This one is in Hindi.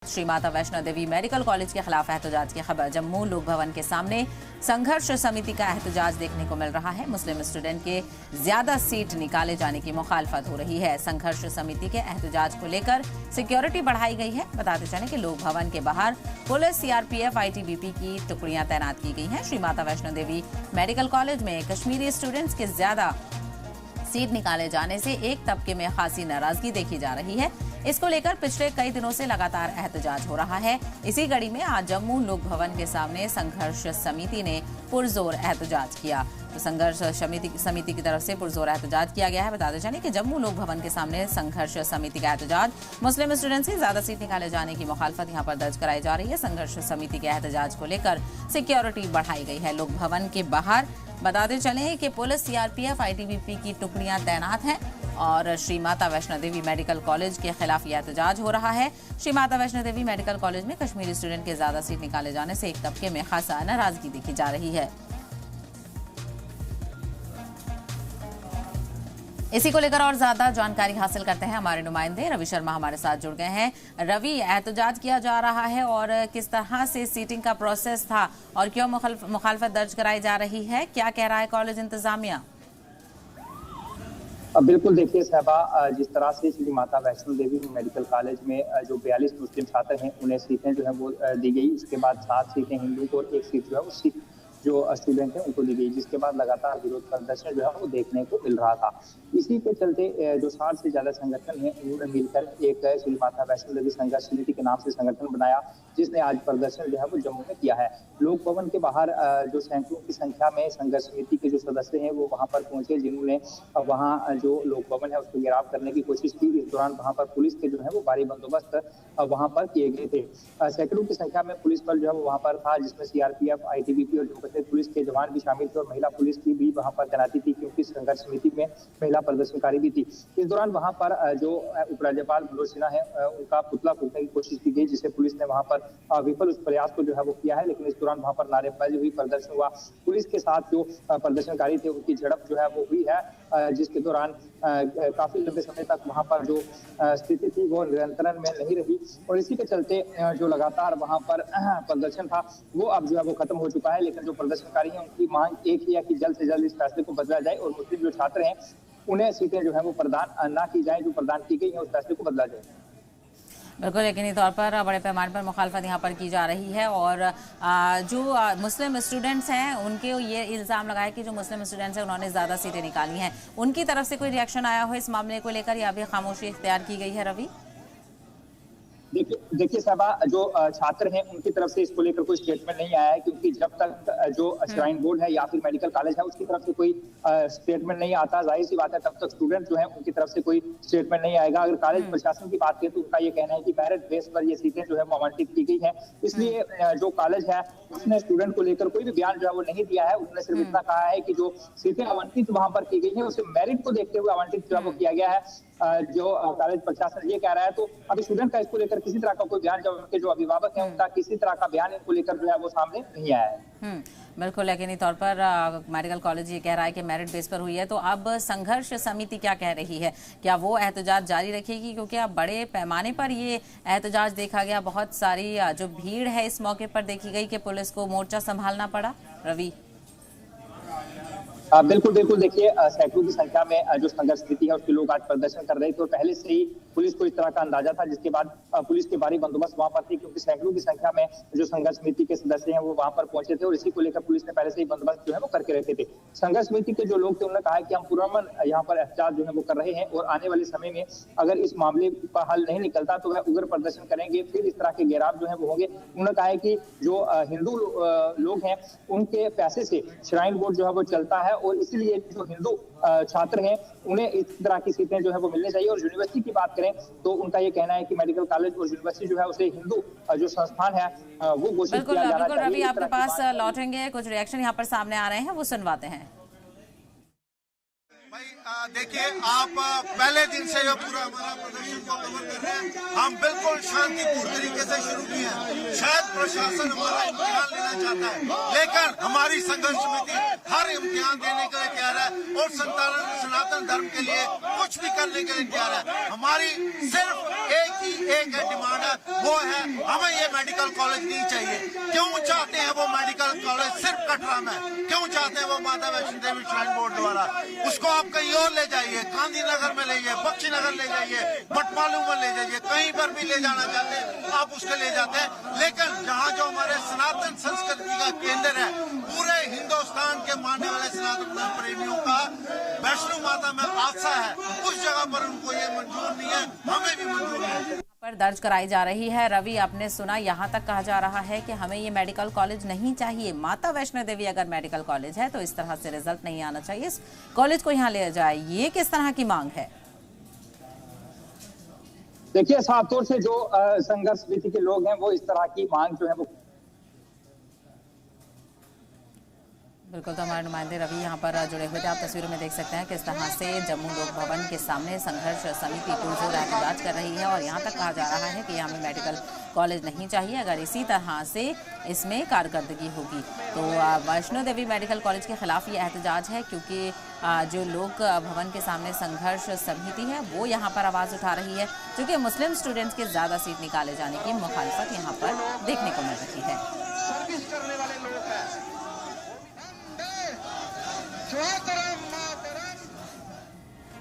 श्री माता वैष्णो देवी मेडिकल कॉलेज के खिलाफ एहतजाज की खबर। जम्मू लोक भवन के सामने संघर्ष समिति का एहतजाज देखने को मिल रहा है। मुस्लिम स्टूडेंट के ज्यादा सीट निकाले जाने की मुखालफत हो रही है। संघर्ष समिति के एहतजाज को लेकर सिक्योरिटी बढ़ाई गई है। बताते चलें कि लोक भवन के बाहर पुलिस, सीआरपीएफ, आईटीबीपी की टुकड़ियां तैनात की गई हैं। श्री माता वैष्णो देवी मेडिकल कॉलेज में कश्मीरी स्टूडेंट्स के ज्यादा सीट निकाले जाने से एक तबके में खासी नाराजगी देखी जा रही है। इसको लेकर पिछले कई दिनों से लगातार एहतजाज हो रहा है। इसी कड़ी में आज जम्मू लोक भवन के सामने संघर्ष समिति ने पुरजोर एहतजाज किया। तो संघर्ष समिति की तरफ से पुरजोर एहतजाज किया गया है। बताते चलें कि जम्मू लोक भवन के सामने संघर्ष समिति का एहतजाज, मुस्लिम स्टूडेंट से ज्यादा सीट निकाले जाने की मुखालफत यहां पर दर्ज कराई जा रही है। संघर्ष समिति के एहतजाज को लेकर सिक्योरिटी बढ़ाई गई है। लोक भवन के बाहर बताते चलें कि पुलिस, सीआरपीएफ, आईटीबीपी की टुकड़ियां तैनात हैं और श्री माता वैष्णो देवी मेडिकल कॉलेज के खिलाफ यह एहतजाज हो रहा है। श्री माता वैष्णो देवी मेडिकल कॉलेज में कश्मीरी स्टूडेंट के ज्यादा सीट निकाले जाने से एक तबके में खासा नाराजगी देखी जा रही है। इसी को लेकर और ज्यादा जानकारी हासिल करते हैं। हमारे नुमाइंदे रवि शर्मा हमारे साथ जुड़ गए हैं। रवि, एहतजाज किया जा रहा है और किस तरह से सीटिंग का प्रोसेस था और क्यों मुखालफत दर्ज कराई जा रही है, क्या कह रहा है कॉलेज इंतजामिया? बिल्कुल, देखिए साहबा, जिस तरह से श्री माता वैष्णो देवी मेडिकल कॉलेज में जो 42 मुस्लिम छात्र हैं उन्हें सीटें जो है वो दी गई। उसके बाद 7 सीटें हिंदू को और 1 सीट जो है वो सिख जो स्टूडेंट हैं उनको दी गई, जिसके बाद लगातार विरोध प्रदर्शन जो है वो देखने को मिल रहा था। इसी के चलते जो 60 से ज्यादा संगठन हैं उन्होंने मिलकर एक श्री माता वैष्णो देवी संघर्ष समिति के नाम से संगठन बनाया, जिसने आज प्रदर्शन जो है वो जम्मू में किया है। लोक भवन के बाहर जो सैकड़ों की संख्या में संघर्ष समिति के जो सदस्य हैं वो वहां पर पहुंचे, जिन्होंने वहां जो लोक भवन है उसको घेराव करने की कोशिश की। इस दौरान वहां पर पुलिस के जो है वो भारी बंदोबस्त वहां पर किए गए थे। सैकड़ों की संख्या में पुलिस बल जो है वो वहां पर था, जिसमें सीआरपीएफ, आईटीबीपी और पुलिस के जवान भी शामिल थे और महिला पुलिस की भी वहां पर तैनाती थी, क्योंकि संघर्ष समिति में महिला प्रदर्शनकारी भी थी। इस दौरान वहां पर जो उपराज्यपाल मनोज सिन्हा है उनका पुतला फूंकने की कोशिश की गई, जिसे पुलिस ने वहां पर विफल उस प्रयास को जो है वो किया है। लेकिन इस दौरान वहां पर नारेबाजी हुई, प्रदर्शन हुआ। पुलिस के साथ जो प्रदर्शनकारी थे उनकी झड़प जो है वो हुई है, जिसके दौरान काफी लंबे समय तक वहां पर जो स्थिति थी वो नियंत्रण में नहीं रही और इसी के चलते जो लगातार वहां पर प्रदर्शन था वो अब जो है वो खत्म हो चुका है। लेकिन जो प्रदर्शनकारी हैं उनकी मांग एक ही है कि जल्द से जल्द इस फैसले को बदला जाए और मुस्लिम जो छात्र हैं उन्हें सीटें जो है वो प्रदान ना की जाए, जो प्रदान की गई है उस फैसले को बदला जाए। बिल्कुल, यकीनी तौर पर बड़े पैमाने पर मुखालफत यहाँ पर की जा रही है और जो मुस्लिम स्टूडेंट्स हैं उनके ये इल्ज़ाम लगाया कि जो मुस्लिम स्टूडेंट्स हैं उन्होंने ज़्यादा सीटें निकाली हैं। उनकी तरफ से कोई रिएक्शन आया हो इस मामले को लेकर या अभी खामोशी इख्तियार की गई है? रवि, देखिए साहबा, जो छात्र हैं उनकी तरफ से इसको लेकर कोई स्टेटमेंट नहीं आया है, क्योंकि जब तक जो श्राइन बोर्ड है या फिर मेडिकल कॉलेज है उसकी तरफ से कोई स्टेटमेंट नहीं आता, जाहिर सी बात है तब तक स्टूडेंट जो है उनकी तरफ से कोई स्टेटमेंट नहीं आएगा। अगर कॉलेज प्रशासन की बात करें तो उनका ये कहना है कि मेरिट बेस पर ये सीटें जो है वो आवंटित की गई है, इसलिए जो कॉलेज है उसने स्टूडेंट को लेकर कोई भी बयान जो है वो नहीं दिया है। उन्होंने सिर्फ इतना कहा है कि जो सीटें आवंटित वहां पर की गई है उसे मेरिट को देखते हुए आवंटित जो है वो किया गया है। जो कॉलेज प्रशासन ये कह रहा है, तो अभी स्टूडेंट का इसको लेकर किसी तरह का कोई बयान, जब उनके जो अभिभावक हैं उनका किसी तरह का बयान इनको लेकर जो है वो सामने नहीं आया है। बिल्कुल, यकीनी तौर पर मेडिकल कॉलेज ये कह रहा है कि मेरिट बेस पर हुई है। तो अब संघर्ष समिति क्या कह रही है? क्या वो एहतजाज जारी रखेगी? क्योंकि अब बड़े पैमाने पर ये एहतजाज देखा गया, बहुत सारी जो भीड़ है इस मौके पर देखी गई कि पुलिस को मोर्चा संभालना पड़ा। रवि, बिल्कुल, देखिए सैकड़ों की संख्या में जो संघर्ष समिति है उसके लोग आज प्रदर्शन कर रहे थे और पहले से ही पुलिस को इस तरह का अंदाजा था, जिसके बाद पुलिस के भारी बंदोबस्त वहां पर थी, क्योंकि सैकड़ों की संख्या में जो संघर्ष समिति के सदस्य हैं वो वहां पर पहुंचे थे और इसी को लेकर पुलिस ने पहले से ही बंदोबस्त जो है वो करके रखे थे। संघर्ष समिति के जो लोग थे उन्होंने कहा कि हम पुरअमन यहाँ पर एहतजाज जो है वो कर रहे हैं और आने वाले समय में अगर इस मामले का हल नहीं निकलता तो वह उग्र प्रदर्शन करेंगे, फिर इस तरह के घेराव जो है वो होंगे। उन्होंने कहा है कि जो हिंदू लोग हैं उनके पैसे से श्राइन बोर्ड जो है वो चलता है और इसलिए जो हिंदू छात्र हैं उन्हें इस तरह की सीटें जो है वो मिलनी चाहिए। और यूनिवर्सिटी की बात करें तो उनका ये कहना है कि मेडिकल कॉलेज और यूनिवर्सिटी जो है उसे हिंदू जो संस्थान है वो घोषित किया जाना चाहिए। रवि, आपके पास लौटेंगे, कुछ रिएक्शन यहाँ पर सामने आ रहे हैं, वो सुनवाते हैं। देखिए, आप पहले दिन से जो पूरा हमारा प्रदर्शन को कवर कर रहे हैं, हम बिल्कुल शांतिपूर्ण तरीके से शुरू किए हैं। शायद प्रशासन हमारा इम्तिहान लेना चाहता है, लेकिन हमारी संघर्ष समिति हर इम्तिहान देने के लिए तैयार है और सनातन धर्म के लिए कुछ भी करने के लिए तैयार है। हमारी सिर्फ एक की एक डिमांड है, वो है हमें ये मेडिकल कॉलेज नहीं चाहिए। क्यों चाहते हैं वो मेडिकल कॉलेज सिर्फ कटरा में? क्यों चाहते हैं वो माता वैष्णो देवी श्राइन बोर्ड द्वारा? उसको आप कहीं और ले जाइए, गांधीनगर में ले जाइए, बख्शीनगर ले जाइए, बटमालू में ले जाइए, कहीं पर भी ले जाना चाहते हैं आप उसके ले जाते हैं। लेकिन जहाँ जो हमारे सनातन संस्कृति का केंद्र है, पूरे हिंदुस्तान के मानने वाले सनातन प्रेमियों का वैष्णो माता में आस्था है, उस जगह पर उनको ये मंजूर नहीं है, हमें भी मंजूर नहीं है। पर दर्ज कराई जा रही है। रवि, आपने सुना, यहाँ तक कहा जा रहा है कि हमें ये मेडिकल कॉलेज नहीं चाहिए। माता वैष्णो देवी अगर मेडिकल कॉलेज है तो इस तरह से रिजल्ट नहीं आना चाहिए, इस कॉलेज को यहाँ ले जाए। ये किस तरह की मांग है? देखिए, साफ तौर से जो संघर्ष समिति के लोग हैं वो इस तरह की मांग जो है वो बिल्कुल। तो हमारे नुमाइंदे रवि यहाँ पर जुड़े हुए थे। आप तस्वीरों में देख सकते हैं किस तरह से जम्मू लोक भवन के सामने संघर्ष समिति पुरजोर एहतजाज कर रही है और यहाँ तक कहा जा रहा है कि हमें मेडिकल कॉलेज नहीं चाहिए अगर इसी तरह से इसमें कारकर्दगी होगी। तो वैष्णो देवी मेडिकल कॉलेज के खिलाफ ये एहतजाज है, क्योंकि जो लोक भवन के सामने संघर्ष समिति है वो यहाँ पर आवाज़ उठा रही है, क्योंकि मुस्लिम स्टूडेंट्स के ज़्यादा सीट निकाले जाने की मुखालफत यहाँ पर देखने को मिल रही है। सर्विस करने वाले लोग हैं, जो